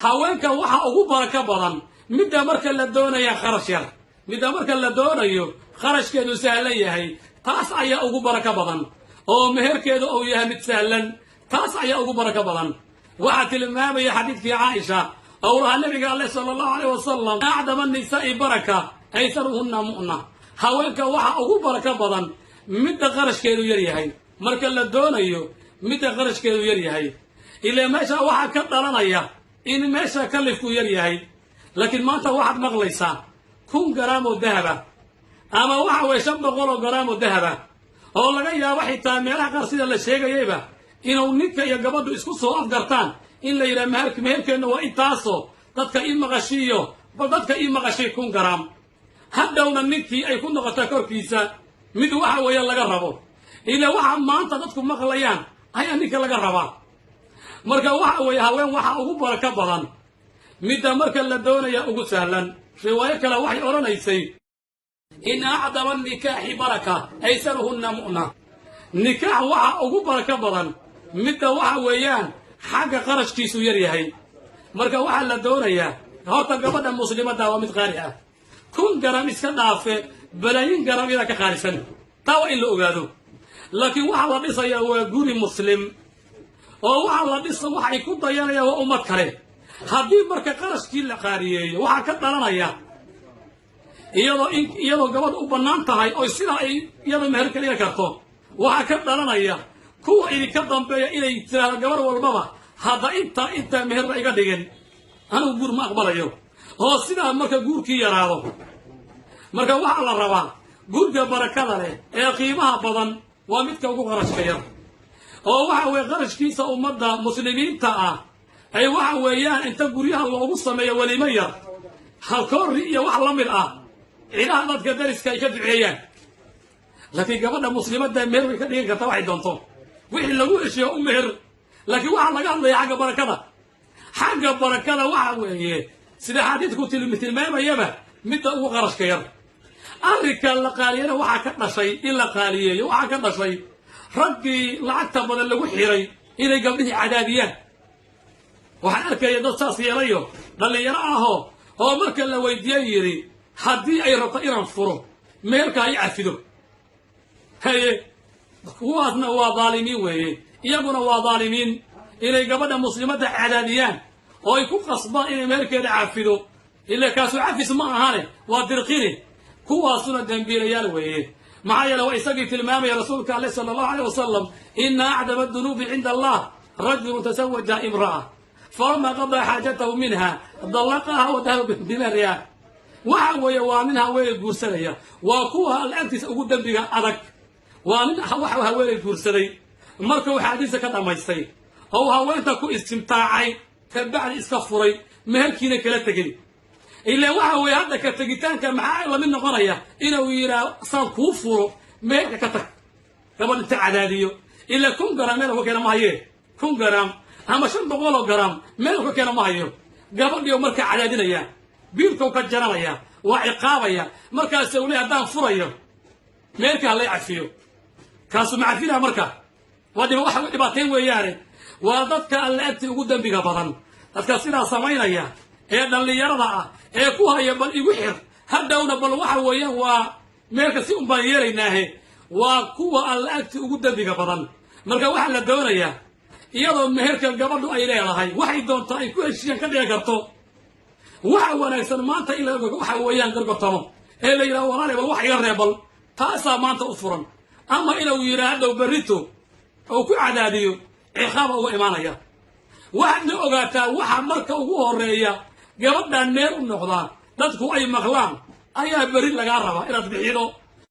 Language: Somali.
haweenka waxa ugu baraka badan midda marka la doonayo kharash yar midda marka la doonayo kharashkeedu sahlan yahay taas ayaa ugu baraka badan oo meherkeedu uu yahay mid sahlan taas ayaa ugu baraka badan waxa tilmaamaya xadiidkii Aisha oo nabiga Allah sallallahu alayhi wasallam a'dama an-nisa'i baraka aysaruhunna mu'na haweenka waxa ugu baraka badan midda kharashkeedu yar yahay marka la doonayo midda kharashkeedu yar yahay ilaa meesha waxa ka dhalanaya in meesha kalifku yar yahay laakiin maanta waxaad maqlaysaa 1,000 garaam oo dahaba ama waxa way 500 garaam oo dahaba oo laga yaabo xitaa meelaha qaar sida la sheegayba inuu ninka iyo gabadhu isku soo afgartaan in la yiraahdo meherkeena waa intaaso dadka in maqashiyo dadka in maqashay 1,000 garaam hadawna ninkii ay ku noqoto korkiisa mid waxa weeye laga rabo ilaa waxa maanta dadku maqlayaan ayaa ninka laga rabaa marka waxa weeye haween waxa ugu baraka badan midda marka la doonayo ugu sahlan riwaayo kale waxay oranaysay in a'dama an-nikahi baraka aysaruhunna mu'na nikah waxa ugu baraka badan midda waxa weeyaan xagga qarashkiisu yar yahay marka waxa la doonayaa horta gabadha muslimada waa mid qaali ah 1,000 garaam iska dhaafe balaayin garaam ila ka qaalisan taa in la ogaado laakiin waxa la dhisayaa waa guri muslim oo waxa la dhisaa waxa ay ku dayanayaan waa ummad kale haddii marka qarashkii la qaariyeeyo waxa ka dhalanaya iyadoo gabadh u bannaan tahay oo sida ay iyadoo meher kaliya karto waxa ka dhalanaya kuwa idinka dambeeya inay tiraahdo gabar walbaba hadda inta meher iga dhigin anigu guur ma aqbalayo oo sidaa marka guurkii yaraado marka waxa la rabaa guurka barakada leh ee qiimaha badan waa midka ugu qarashka yar oo waxa weeye qarashkiisa ummadda muslimiinta ah ay waxa weeyaan inta guryaha loogu sameeyo walima yar halkoori iyo wax la mid ah ilaah dadka dariska ay ka duceeyaan laakiin gabadha muslimadda meher way ka dhigan kartaa waxay doonto wixii lagu heshiyo u meher laakiin waxa laga hadlayaa xagga barakada waxa weeye sida xadiidku tilmaamayaba midda ugu qarashka yar arrinka la qaaliyana waxa ka dhashay in la qaaliyeeyo waxa ka dhashay raggii lacagta badan lagu xiray inay gabdhihii cadaadiyaan waxaan arkaya dad saas yeelayo dhalinyaro ahoo oo marka la weydiiyay yiri haddii ay rabto inaan furo meelka ay cafido haye kuwaasna waa dhaalimiin weeye iyaguna waa dhaalimiin inay gabadha muslimadda cadaadiyaan oo ay ku qasbaan inay meelkeeda cafido ilaa kaasu cafis ma ahane waa dirqini kuwaasuna dambiilayaal weeye maxaa yeele waa isagii tilmaamaya rasuulka alle sallallahu alayhi wasallam inna a'dama ad-dunubi 'inda allah rajulun tasawwaja imra'a فلما قضى حاجته منها طلقها وذهب بمهرها waxa weeye waa nin haweeney guursanaya waa kuwa al'aantiisa ugu dambiga adag waa nin waxa haweeney guursaday marka waxa hadiisa ka dhamaystay oo haweenta ku istimtaacay ka bacdi iska furay meherkiina kala tagay ilaa waxa weeye hadda ka tagitaanka maxaa la mid noqonaya inuu yiraa saan ku furo meherka ka tag gabadha inta cadaadiyo ilaa 1,000 garaam meel ku keenay ma haye 1,000 garaam ama 500 garaam meel ku keenay ma hayo gabadhiyo marka cadaadinaya biilku ka jaranaya waa ciqaabaya markaas uu leeyahay hadaan furayo meelka la cafiyo kaasu macafina marka wadiba waxa dhibaateen weeyaan waa dadka alla agti ugu dambiga badan dadka sidaa samaynaya ee dhalinyarada ah ee ku haya bal igu xir hadawna bal waxa weeyaan waa meelka si baan yeelaynaahe waa kuwa alla agti ugu dambiga badan marka waxa la doonayaa iyadoo meherka gabadhu ay leedahay waxay doonto ay ku heshiiyaan ka dhigan karto waxa wanaagsan maanta ila waxa weeyaan gargortamo ee la yiraahdo walaal bal wax iga reebal taasa maanta u furan ama ila uu yiraahdo barito oo ku cadaadiyo ciqaab uga imaanaya waxna ogaataa waxa marka ugu horeeya gabadhan meel u noqdaan dadku ay maqlaan ayaa bari laga rabaa inaad bixido